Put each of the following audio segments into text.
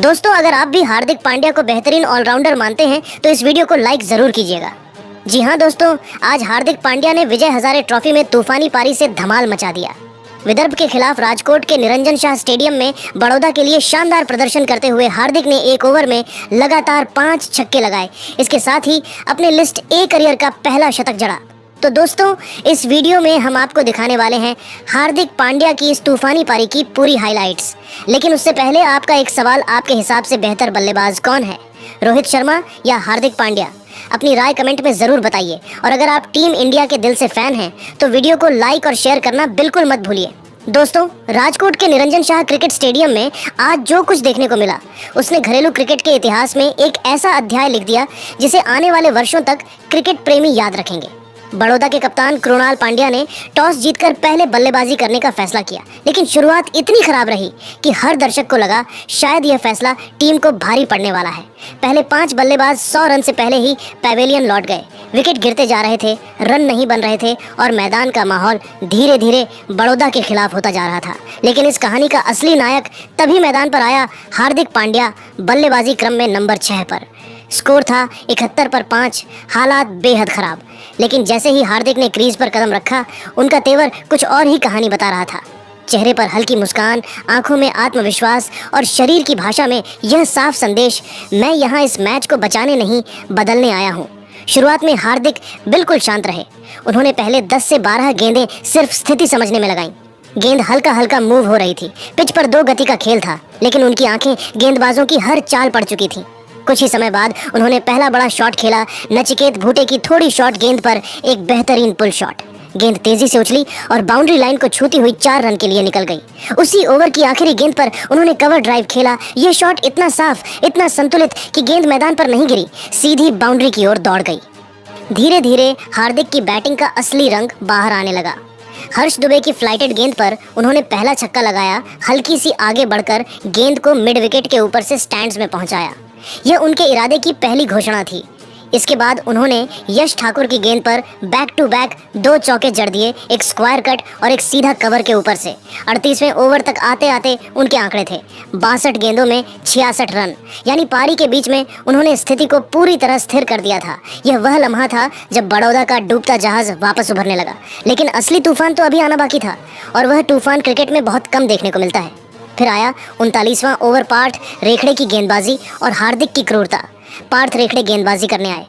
दोस्तों, अगर आप भी हार्दिक पांड्या को बेहतरीन ऑलराउंडर मानते हैं तो इस वीडियो को लाइक जरूर कीजिएगा। जी हाँ दोस्तों, आज हार्दिक पांड्या ने विजय हजारे ट्रॉफी में तूफानी पारी से धमाल मचा दिया। विदर्भ के खिलाफ राजकोट के निरंजन शाह स्टेडियम में बड़ौदा के लिए शानदार प्रदर्शन करते हुए हार्दिक ने एक ओवर में लगातार 5 छक्के लगाए। इसके साथ ही अपने लिस्ट ए करियर का पहला शतक जड़ा। तो दोस्तों, इस वीडियो में हम आपको दिखाने वाले हैं हार्दिक पांड्या की इस तूफानी पारी की पूरी हाइलाइट्स। लेकिन उससे पहले आपका एक सवाल, आपके हिसाब से बेहतर बल्लेबाज कौन है, रोहित शर्मा या हार्दिक पांड्या? अपनी राय कमेंट में ज़रूर बताइए। और अगर आप टीम इंडिया के दिल से फैन हैं तो वीडियो को लाइक और शेयर करना बिल्कुल मत भूलिए। दोस्तों, राजकोट के निरंजन शाह क्रिकेट स्टेडियम में आज जो कुछ देखने को मिला, उसने घरेलू क्रिकेट के इतिहास में एक ऐसा अध्याय लिख दिया जिसे आने वाले वर्षों तक क्रिकेट प्रेमी याद रखेंगे। बड़ौदा के कप्तान कृणाल पांड्या ने टॉस जीतकर पहले बल्लेबाजी करने का फैसला किया, लेकिन शुरुआत इतनी खराब रही कि हर दर्शक को लगा शायद यह फैसला टीम को भारी पड़ने वाला है। पहले 5 बल्लेबाज 100 रन से पहले ही पैवेलियन लौट गए। विकेट गिरते जा रहे थे, रन नहीं बन रहे थे और मैदान का माहौल धीरे धीरे बड़ौदा के खिलाफ होता जा रहा था। लेकिन इस कहानी का असली नायक तभी मैदान पर आया, हार्दिक पांड्या बल्लेबाजी क्रम में नंबर 6 पर। स्कोर था 71 पर 5, हालात बेहद खराब। लेकिन जैसे ही हार्दिक ने क्रीज पर कदम रखा, उनका तेवर कुछ और ही कहानी बता रहा था। चेहरे पर हल्की मुस्कान, आंखों में आत्मविश्वास और शरीर की भाषा में यह साफ संदेश, मैं यहाँ इस मैच को बचाने नहीं, बदलने आया हूँ। शुरुआत में हार्दिक बिल्कुल शांत रहे। उन्होंने पहले 10 से 12 गेंदें सिर्फ स्थिति समझने में लगाईं। गेंद हल्का हल्का मूव हो रही थी। पिच पर 2 गति का खेल था, लेकिन उनकी आंखें गेंदबाजों की हर चाल पड़ चुकी थीं। कुछ ही समय बाद उन्होंने पहला बड़ा शॉट खेला। नचिकेत भूटे की थोड़ी शॉट गेंद पर एक बेहतरीन पुल शॉट। गेंद तेजी से उछली और बाउंड्री लाइन को छूती हुई 4 रन के लिए निकल गई। उसी ओवर की आखिरी गेंद पर उन्होंने कवर ड्राइव खेला। यह शॉट इतना साफ, इतना संतुलित कि गेंद मैदान पर नहीं गिरी, सीधी बाउंड्री की ओर दौड़ गई। धीरे धीरे हार्दिक की बैटिंग का असली रंग बाहर आने लगा। हर्ष दुबे की फ्लाइटेड गेंद पर उन्होंने पहला छक्का लगाया, हल्की सी आगे बढ़कर गेंद को मिड विकेट के ऊपर से स्टैंड्स में पहुंचाया। यह उनके इरादे की पहली घोषणा थी। इसके बाद उन्होंने यश ठाकुर की गेंद पर बैक टू बैक 2 चौके जड़ दिए, एक स्क्वायर कट और एक सीधा कवर के ऊपर से। 38वें ओवर तक आते आते उनके आंकड़े थे 62 गेंदों में 66 रन, यानी पारी के बीच में उन्होंने स्थिति को पूरी तरह स्थिर कर दिया था। यह वह लम्हा था जब बड़ौदा का डूबता जहाज वापस उभरने लगा। लेकिन असली तूफान तो अभी आना बाकी था, और वह तूफान क्रिकेट में बहुत कम देखने को मिलता है। फिर आया 39वां ओवर। पार्थ रेखड़े की गेंदबाजी और हार्दिक की क्रूरता। पार्थ रेखड़े गेंदबाजी करने आए।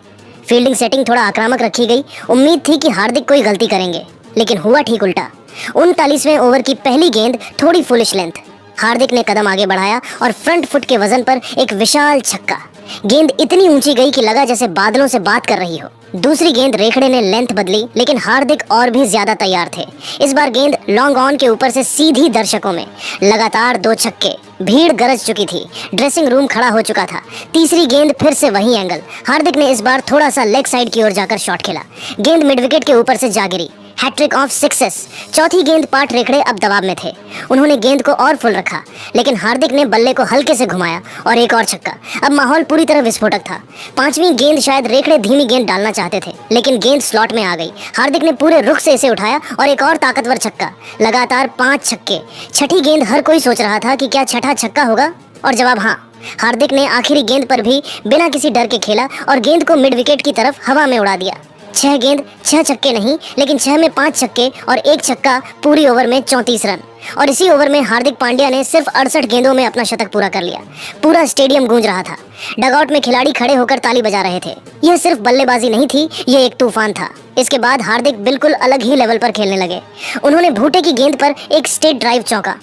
फील्डिंग सेटिंग थोड़ा आक्रामक रखी गई। उम्मीद थी कि हार्दिक कोई गलती करेंगे, लेकिन हुआ ठीक उल्टा। 39वें ओवर की पहली गेंद थोड़ी फुलिश लेंथ। हार्दिक ने कदम आगे बढ़ाया और फ्रंट फुट के वजन पर एक विशाल छक्का। गेंद इतनी ऊंची गई कि लगा जैसे बादलों से बात कर रही हो। दूसरी गेंद रेखड़े ने लेंथ बदली, लेकिन हार्दिक और भी ज्यादा तैयार थे। इस बार गेंद लॉन्ग ऑन के ऊपर से सीधी दर्शकों में। लगातार 2 छक्के। भीड़ गरज चुकी थी, ड्रेसिंग रूम खड़ा हो चुका था। तीसरी गेंद फिर से वही एंगल। हार्दिक ने इस बार थोड़ा सा लेग साइड की ओर जाकर शॉट खेला। गेंद मिड विकेट के ऊपर से जा गिरी। Hat trick of sixes. चौथी गेंद पार्थ रेखड़े अब दबाव में थे। उन्होंने गेंद को और फुल रखा, लेकिन हार्दिक ने बल्ले को हल्के से घुमाया और एक और छक्का। अब माहौल पूरी तरह विस्फोटक था। 5वीं गेंद शायद रेखड़े धीमी गेंद डालना चाहते थे, लेकिन गेंद स्लॉट में आ गई। हार्दिक ने पूरे रुख से इसे उठाया और एक और ताकतवर छक्का। लगातार 5 छक्के। छठी गेंद हर कोई सोच रहा था कि क्या छठा छक्का होगा, और जवाब हाँ। हार्दिक ने आखिरी गेंद पर भी बिना किसी डर के खेला और गेंद को मिड विकेट की तरफ हवा में उड़ा दिया। 6 गेंद 6 छक्के नहीं, लेकिन 6 में 5 छक्के और 1 छक्का, पूरी ओवर में 34 रन। और इसी ओवर में हार्दिक पांड्या ने सिर्फ 68 गेंदों में अपना शतक पूरा कर लिया। पूरा स्टेडियम गूंज रहा था। डगआउट में खिलाड़ी खड़े होकर ताली बजा रहे थे। यह सिर्फ बल्लेबाजी नहीं थी, यह एक तूफान था। इसके बाद हार्दिक बिल्कुल अलग ही लेवल पर खेलने लगे। उन्होंने भूटे की गेंद पर एक स्ट्रेट ड्राइव चौका।